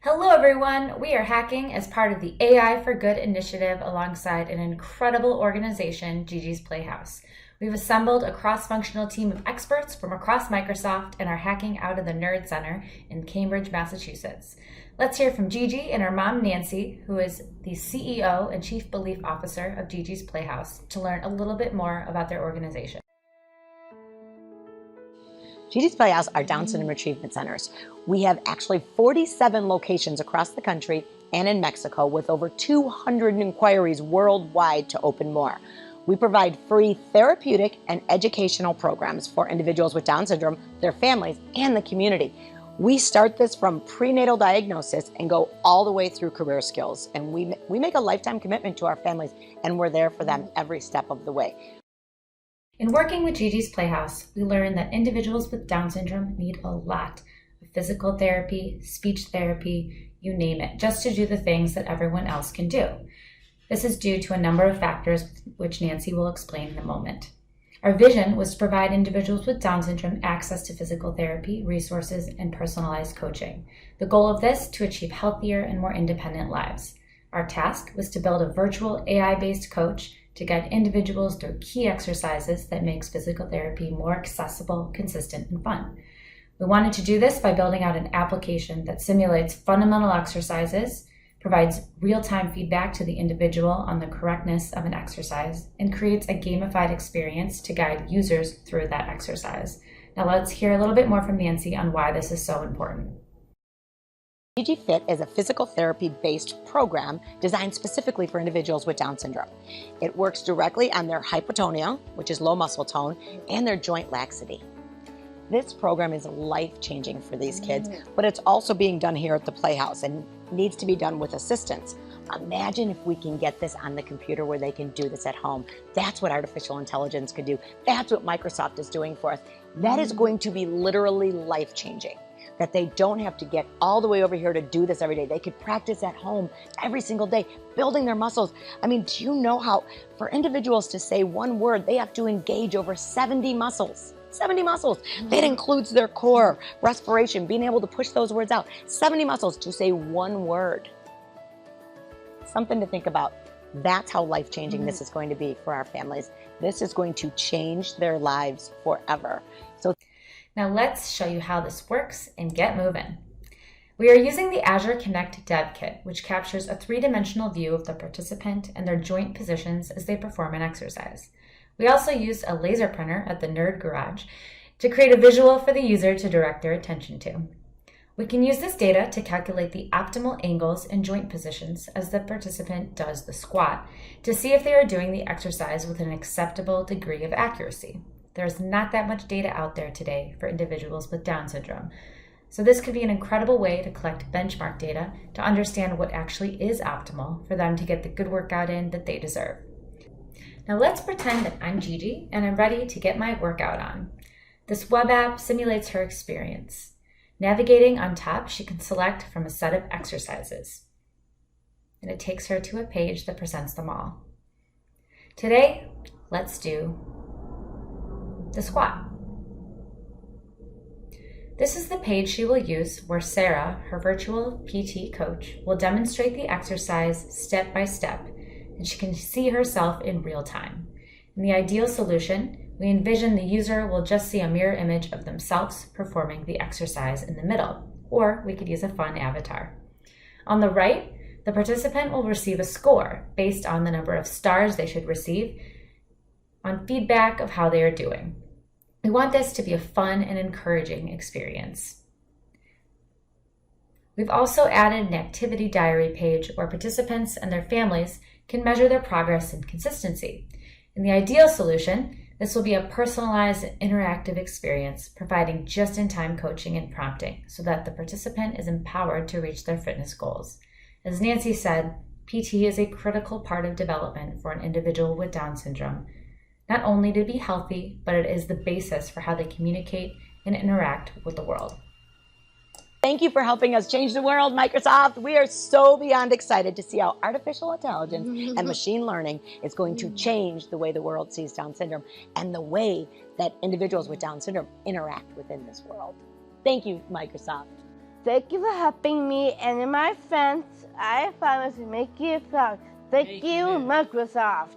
Hello everyone, we are hacking as part of the AI for Good initiative alongside an incredible organization, Gigi's Playhouse. We've assembled a cross-functional team of experts from across Microsoft and are hacking out of the Nerd Center in Cambridge, Massachusetts. Let's hear from Gigi and her mom, Nancy, who is the CEO and Chief Belief Officer of Gigi's Playhouse, to learn a little bit more about their organization. Gigi's Playhouse are Down syndrome achievement centers. We have actually 47 locations across the country and in Mexico with over 200 inquiries worldwide to open more. We provide free therapeutic and educational programs for individuals with Down syndrome, their families, and the community. We start this from prenatal diagnosis and go all the way through career skills. And we make a lifetime commitment to our families, and we're there for them every step of the way. In working with Gigi's Playhouse, we learned that individuals with Down syndrome need a lot of physical therapy, speech therapy, you name it, just to do the things that everyone else can do. This is due to a number of factors, which Nancy will explain in a moment. Our vision was to provide individuals with Down syndrome access to physical therapy, resources, and personalized coaching. The goal of this, to achieve healthier and more independent lives. Our task was to build a virtual AI-based coach to guide individuals through key exercises that makes physical therapy more accessible, consistent, and fun. We wanted to do this by building out an application that simulates fundamental exercises, provides real-time feedback to the individual on the correctness of an exercise, and creates a gamified experience to guide users through that exercise. Now let's hear a little bit more from Nancy on why this is so important. Gigi Fit is a physical therapy-based program designed specifically for individuals with Down syndrome. It works directly on their hypotonia, which is low muscle tone, and their joint laxity. This program is life-changing for these kids, but it's also being done here at the Playhouse and needs to be done with assistance. Imagine if we can get this on the computer where they can do this at home. That's what artificial intelligence could do. That's what Microsoft is doing for us. That is going to be literally life-changing. That they don't have to get all the way over here to do this every day. They could practice at home every single day, building their muscles. I mean, do you know how for individuals to say one word, they have to engage over 70 muscles? 70 muscles. That includes their core, respiration, being able to push those words out. 70 muscles to say one word. Something to think about. That's how life-changing this is going to be for our families. This is going to change their lives forever. So now let's show you how this works and get moving. We are using the Azure Connect Dev Kit, which captures a three-dimensional view of the participant and their joint positions as they perform an exercise. We also used a laser printer at the Nerd Garage to create a visual for the user to direct their attention to. We can use this data to calculate the optimal angles and joint positions as the participant does the squat to see if they are doing the exercise with an acceptable degree of accuracy. There's not that much data out there today for individuals with Down syndrome. So this could be an incredible way to collect benchmark data to understand what actually is optimal for them to get the good workout in that they deserve. Now let's pretend that I'm Gigi and I'm ready to get my workout on. This web app simulates her experience. Navigating on top, she can select from a set of exercises. And it takes her to a page that presents them all. Today, let's do the squat. This is the page she will use where Sarah, her virtual PT coach, will demonstrate the exercise step by step, and she can see herself in real time. In the ideal solution, we envision the user will just see a mirror image of themselves performing the exercise in the middle, or we could use a fun avatar. On the right, the participant will receive a score based on the number of stars they should receive on feedback of how they are doing. We want this to be a fun and encouraging experience. We've also added an activity diary page where participants and their families can measure their progress and consistency. In the ideal solution, this will be a personalized interactive experience, providing just-in-time coaching and prompting so that the participant is empowered to reach their fitness goals. As Nancy said, PT is a critical part of development for an individual with Down syndrome, not only to be healthy, but it is the basis for how they communicate and interact with the world. thank you for helping us change the world, Microsoft. We are so beyond excited to see how artificial intelligence and machine learning is going to change the way the world sees Down syndrome and the way that individuals with Down syndrome interact within this world. Thank you, Microsoft. Thank you for helping me and my friends. I promise to make you proud. Thank you, Microsoft.